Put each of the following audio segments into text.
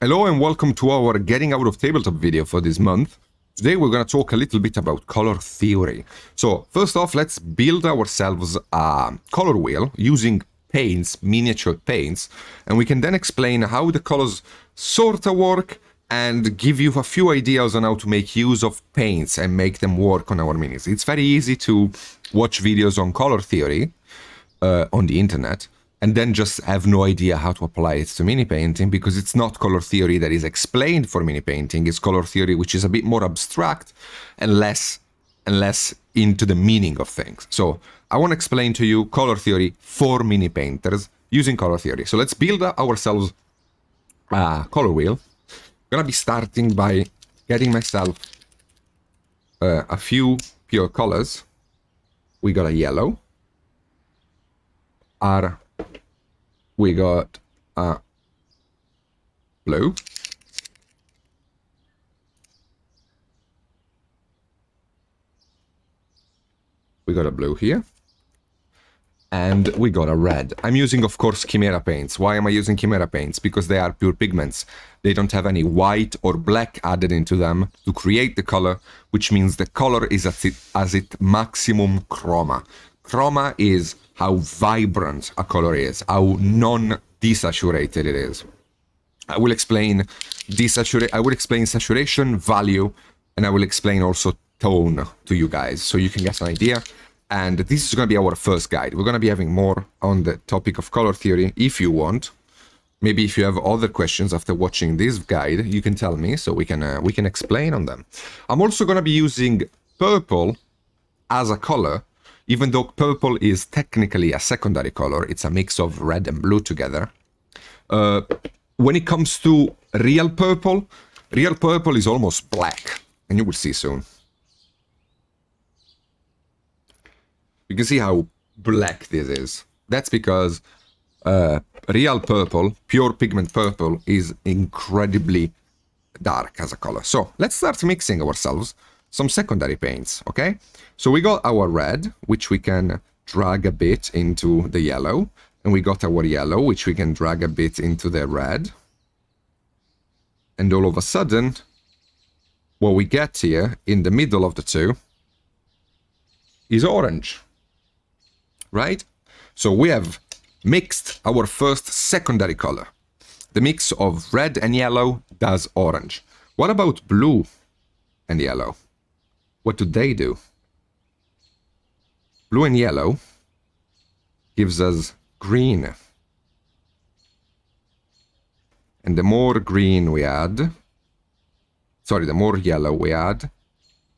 Hello and welcome to our Getting Out of Tabletop video for this month. Today we're going to talk a little bit about color theory. So first off, let's build ourselves a color wheel using paints, miniature paints, and we can then explain how the colors sort of work and give you a few ideas on how to make use of paints and make them work on our minis. It's very easy to watch videos on color theory on the internet and then just have no idea how to apply it to mini painting, because it's not color theory that is explained for mini painting. It's color theory which is a bit more abstract and less into the meaning of things. So I want to explain to you color theory for mini painters using color theory. So let's build ourselves a color wheel. I'm gonna be starting by getting myself a few pure colors. We got a yellow. We got a blue. We got a blue here. And we got a red. I'm using, of course, Chimera paints. Why am I using Chimera paints? Because they are pure pigments. They don't have any white or black added into them to create the color, which means the color is at its maximum chroma. Chroma is how vibrant a color is, how non-desaturated it is. I will explain saturation, value, and I will explain also tone to you guys so you can get an idea. And this is going to be our first guide. We're going to be having more on the topic of color theory if you want. Maybe if you have other questions after watching this guide, you can tell me so we can explain on them. I'm also going to be using purple as a color. Even though purple is technically a secondary color, it's a mix of red and blue together. When it comes to real purple is almost black, and you will see soon. You can see how black this is. That's because real purple, pure pigment purple, is incredibly dark as a color. So let's start mixing ourselves some secondary paints, okay? So we got our red, which we can drag a bit into the yellow, and we got our yellow, which we can drag a bit into the red. And all of a sudden, what we get here in the middle of the two is orange, right? So we have mixed our first secondary color. The mix of red and yellow does orange. What about blue and yellow? What do they do? Blue and yellow gives us green. And the more green we add, the more yellow we add,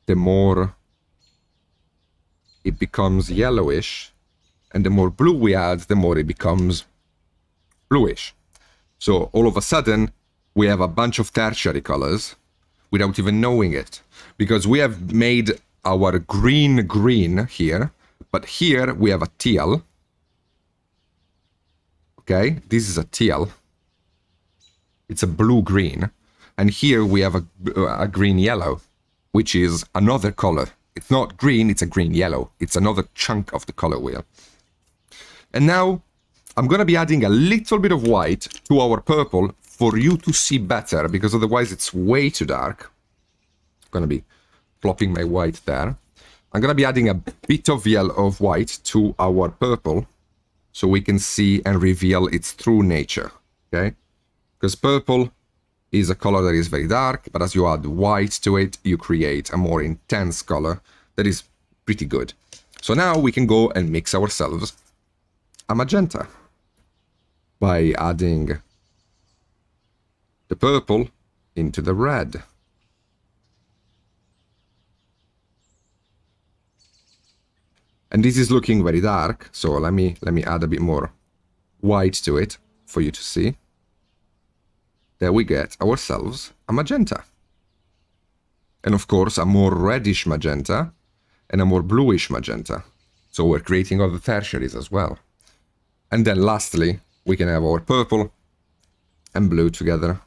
the more it becomes yellowish. And the more blue we add, the more it becomes bluish. So all of a sudden, we have a bunch of tertiary colors without even knowing it. Because we have made our green here, but here we have a teal. Okay, this is a teal. It's a blue-green. And here we have a green-yellow, which is another color. It's not green, it's a green-yellow. It's another chunk of the color wheel. And now, I'm going to be adding a little bit of white to our purple for you to see better, because otherwise it's way too dark. I'm going to be plopping my white there. I'm going to be adding a bit of yellow of white to our purple so we can see and reveal its true nature, okay? Because purple is a color that is very dark, but as you add white to it, you create a more intense color that is pretty good. So now we can go and mix ourselves a magenta by adding the purple into the red. And this is looking very dark, so let me add a bit more white to it for you to see. There we get ourselves a magenta. And of course, a more reddish magenta and a more bluish magenta. So we're creating other tertiaries as well. And then lastly, we can have our purple and blue together.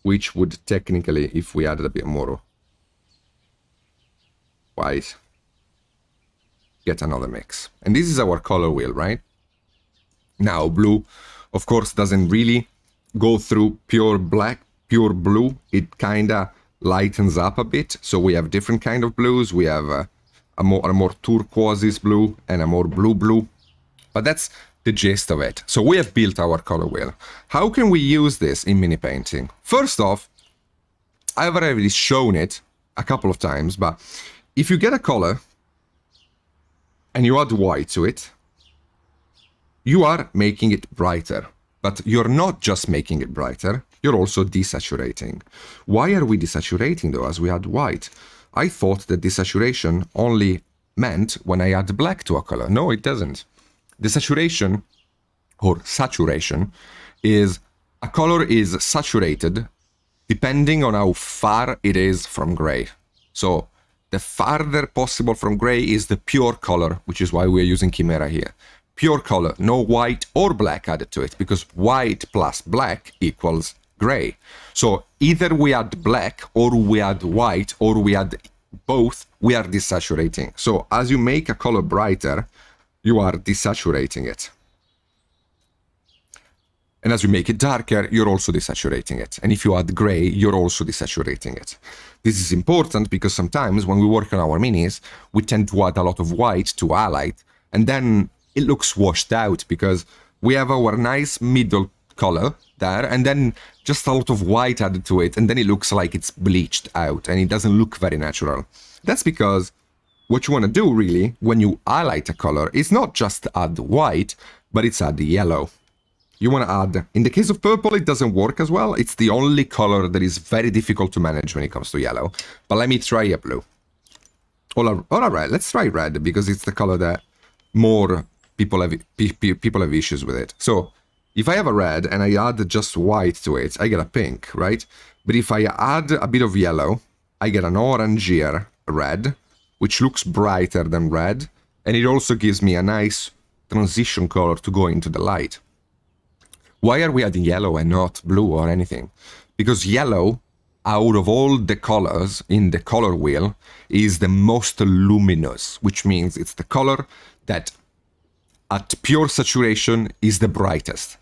Which would technically, if we added a bit more white, get another mix. And this is our color wheel, right? Now, blue, of course, doesn't really go through pure black, pure blue. It kind of lightens up a bit. So we have different kind of blues. We have a more turquoise blue and a more blue. But that's the gist of it. So we have built our color wheel. How can we use this in mini painting? First off, I've already shown it a couple of times, but if you get a color and you add white to it, you are making it brighter. But you're not just making it brighter, you're also desaturating. Why are we desaturating though, as we add white? I thought that desaturation only meant when I add black to a color. No, it doesn't. Desaturation, or saturation, is a color is saturated depending on how far it is from gray. So the farther possible from gray is the pure color, which is why we're using Chimera here. Pure color, no white or black added to it, because white plus black equals gray. So either we add black, or we add white, or we add both, we are desaturating. So as you make a color brighter, you are desaturating it. And as you make it darker, you're also desaturating it. And if you add gray, you're also desaturating it. This is important because sometimes when we work on our minis, we tend to add a lot of white to highlight, and then it looks washed out because we have our nice middle color there, and then just a lot of white added to it, and then it looks like it's bleached out, and it doesn't look very natural. That's because what you want to do, really, when you highlight a color, is not just add white, but it's add yellow. You want to add, in the case of purple, it doesn't work as well. It's the only color that is very difficult to manage when it comes to yellow. But let me try a blue. Or a red. Let's try red, because it's the color that more people have issues with it. So if I have a red and I add just white to it, I get a pink, right? But if I add a bit of yellow, I get an orangier red, which looks brighter than red, and it also gives me a nice transition color to go into the light. Why are we adding yellow and not blue or anything? Because yellow, out of all the colors in the color wheel, is the most luminous, which means it's the color that at pure saturation is the brightest.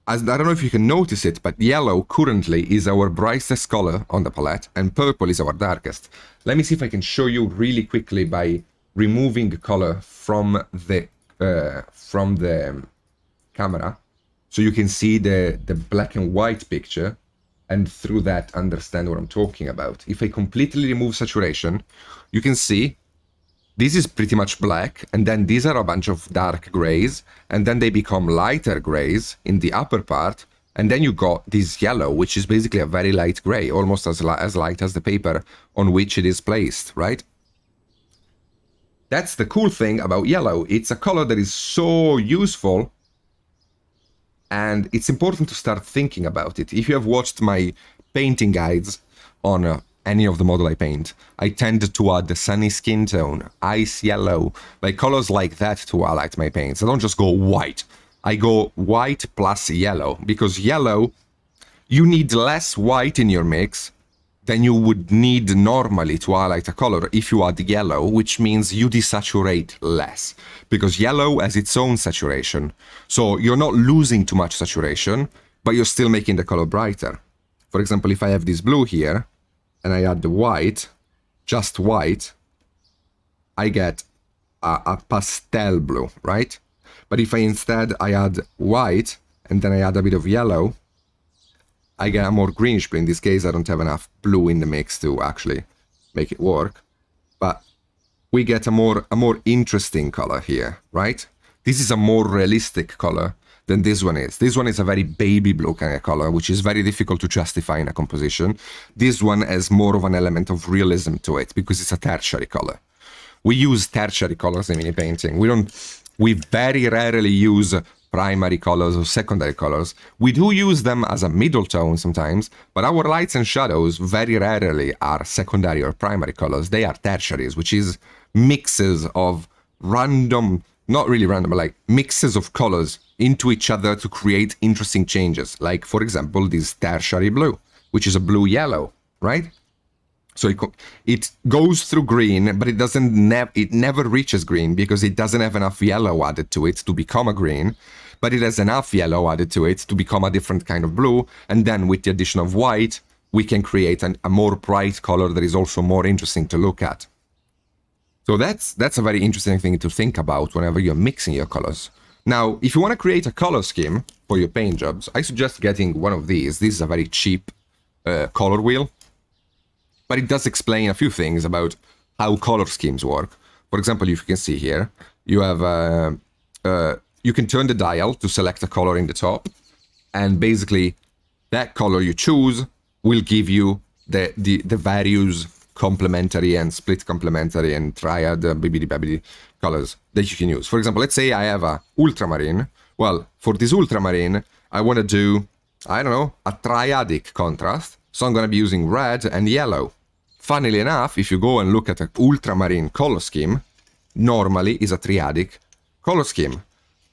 I don't know if you can notice it, but yellow currently is our brightest color on the palette, and purple is our darkest. Let me see if I can show you really quickly by removing color from the camera, so you can see the black and white picture, and through that understand what I'm talking about. If I completely remove saturation, you can see this is pretty much black, and then these are a bunch of dark grays, and then they become lighter grays in the upper part, and then you got this yellow, which is basically a very light gray, almost as light as the paper on which it is placed, right? That's the cool thing about yellow. It's a color that is so useful, and it's important to start thinking about it. If you have watched my painting guides on any of the model I paint, I tend to add the sunny skin tone, ice yellow, like colors like that to highlight my paints. I don't just go white. I go white plus yellow, because yellow, you need less white in your mix than you would need normally to highlight a color if you add yellow, which means you desaturate less, because yellow has its own saturation. So you're not losing too much saturation, but you're still making the color brighter. For example, if I have this blue here, and I add the white, just white, I get a pastel blue, right? But if I instead I add white, and then I add a bit of yellow, I get a more greenish blue. In this case, I don't have enough blue in the mix to actually make it work. But we get a more interesting color here, right? This is a more realistic color than this one is. This one is a very baby blue kind of color, which is very difficult to justify in a composition. This one has more of an element of realism to it because it's a tertiary color. We use tertiary colors in mini painting. We very rarely use primary colors or secondary colors. We do use them as a middle tone sometimes, but our lights and shadows very rarely are secondary or primary colors. They are tertiaries, which is mixes of random, not really random, but like mixes of colors into each other to create interesting changes. Like, for example, this tertiary blue, which is a blue-yellow, right? So it goes through green, but it never reaches green because it doesn't have enough yellow added to it to become a green, but it has enough yellow added to it to become a different kind of blue, and then with the addition of white, we can create a more bright color that is also more interesting to look at. So that's a very interesting thing to think about whenever you're mixing your colors. Now, if you want to create a color scheme for your paint jobs, I suggest getting one of these. This is a very cheap color wheel, but it does explain a few things about how color schemes work. For example, if you can see here, you have you can turn the dial to select a color in the top, and basically that color you choose will give you the various complementary and split complementary and triad bibbidi-babbidi colors that you can use. For example, let's say I have a ultramarine. Well, for this ultramarine, I want to do, I don't know, a triadic contrast. So I'm going to be using red and yellow. Funnily enough, if you go and look at an ultramarine color scheme, normally is a triadic color scheme.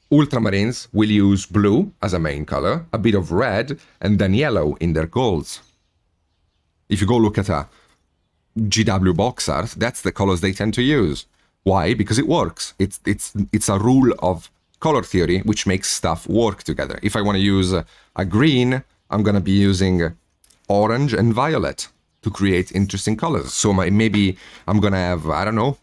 Ultramarines will use blue as a main color, a bit of red, and then yellow in their golds. If you go look at a GW box art, that's the colors they tend to use. Why? Because it works. It's a rule of color theory which makes stuff work together. If I want to use a green, I'm going to be using orange and violet to create interesting colors. So maybe I'm going to have, I don't know,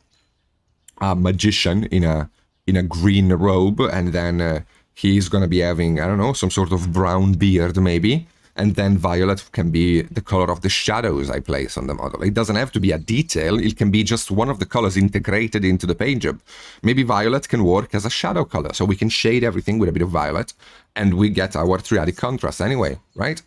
a magician in a green robe, and then he's going to be having, I don't know, some sort of brown beard maybe. And then violet can be the color of the shadows I place on the model. It doesn't have to be a detail. It can be just one of the colors integrated into the paint job. Maybe violet can work as a shadow color. So we can shade everything with a bit of violet, and we get our triadic contrast anyway, right?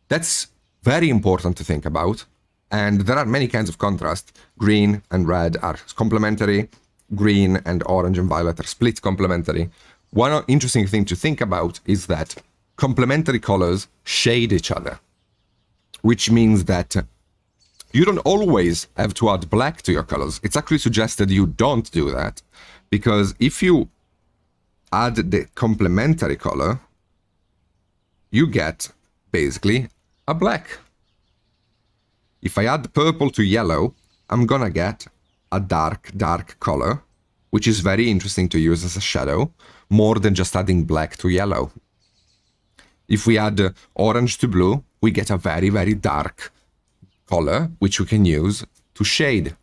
That's very important to think about. And there are many kinds of contrast. Green and red are complementary. Green and orange and violet are split complementary. One interesting thing to think about is that complementary colors shade each other, which means that you don't always have to add black to your colors. It's actually suggested you don't do that, because if you add the complementary color, you get basically a black. If I add purple to yellow, I'm gonna get a dark color, which is very interesting to use as a shadow, more than just adding black to yellow. If we add orange to blue, we get a very, very dark color, which we can use to shade.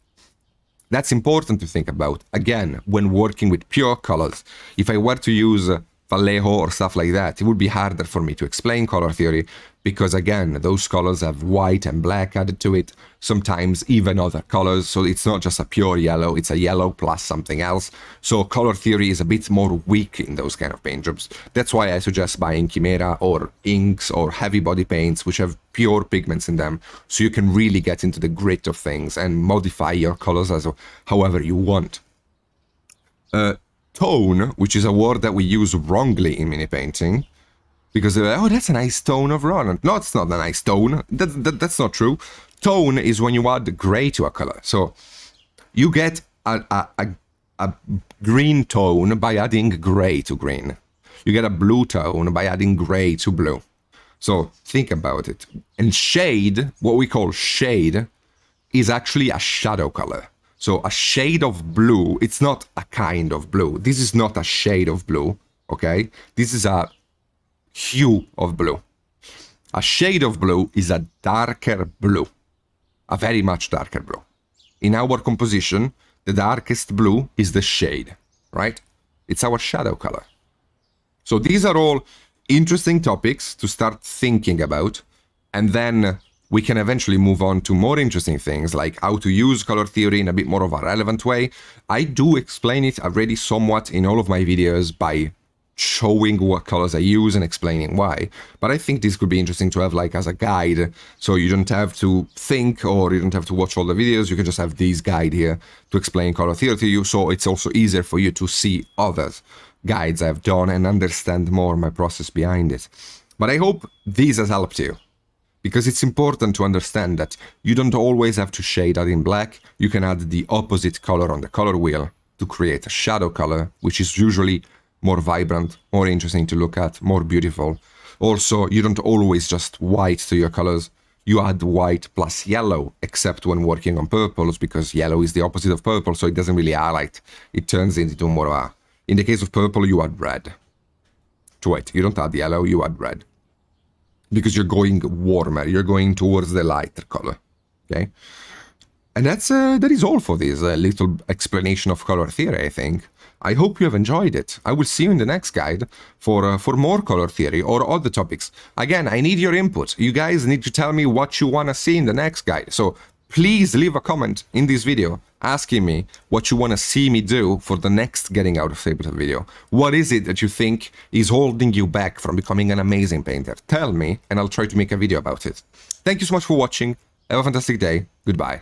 That's important to think about, again, when working with pure colors. If I were to use Vallejo or stuff like that, it would be harder for me to explain color theory, because again, those colors have white and black added to it, sometimes even other colors, so it's not just a pure yellow, it's a yellow plus something else. So color theory is a bit more weak in those kind of paint jobs. That's why I suggest buying Chimera or inks or heavy body paints which have pure pigments in them, so you can really get into the grit of things and modify your colors as however you want. Tone, which is a word that we use wrongly in mini painting, because they're like, oh, that's a nice tone of ron. No, it's not a nice tone. That's not true. Tone is when you add gray to a color. So you get a green tone by adding gray to green. You get a blue tone by adding gray to blue. So think about it. And shade, what we call shade, is actually a shadow color. So a shade of blue, it's not a kind of blue. This is not a shade of blue, okay? This is a hue of blue. A shade of blue is a darker blue, a very much darker blue. In our composition, the darkest blue is the shade, right? It's our shadow color. So these are all interesting topics to start thinking about, and then we can eventually move on to more interesting things like how to use color theory in a bit more of a relevant way. I do explain it already somewhat in all of my videos by showing what colors I use and explaining why. But I think this could be interesting to have like as a guide, so you don't have to think or you don't have to watch all the videos. You can just have this guide here to explain color theory to you, so it's also easier for you to see other guides I've done and understand more my process behind it. But I hope this has helped you, because it's important to understand that you don't always have to shade out in black. You can add the opposite color on the color wheel to create a shadow color, which is usually more vibrant, more interesting to look at, more beautiful. Also, you don't always just white to your colors. you add white plus yellow, except when working on purples, because yellow is the opposite of purple, so it doesn't really highlight. It turns into more of a... In the case of purple, you add red. Wait, you don't add yellow, you add red. Because you're going warmer, you're going towards the lighter color, okay? And that is all for this little explanation of color theory, I think. I hope you have enjoyed it. I will see you in the next guide for more color theory or other topics. Again, I need your input. You guys need to tell me what you want to see in the next guide. So please leave a comment in this video asking me what you want to see me do for the next Getting Out of Tabletop video. What is it that you think is holding you back from becoming an amazing painter? Tell me, and I'll try to make a video about it. Thank you so much for watching. Have a fantastic day. Goodbye.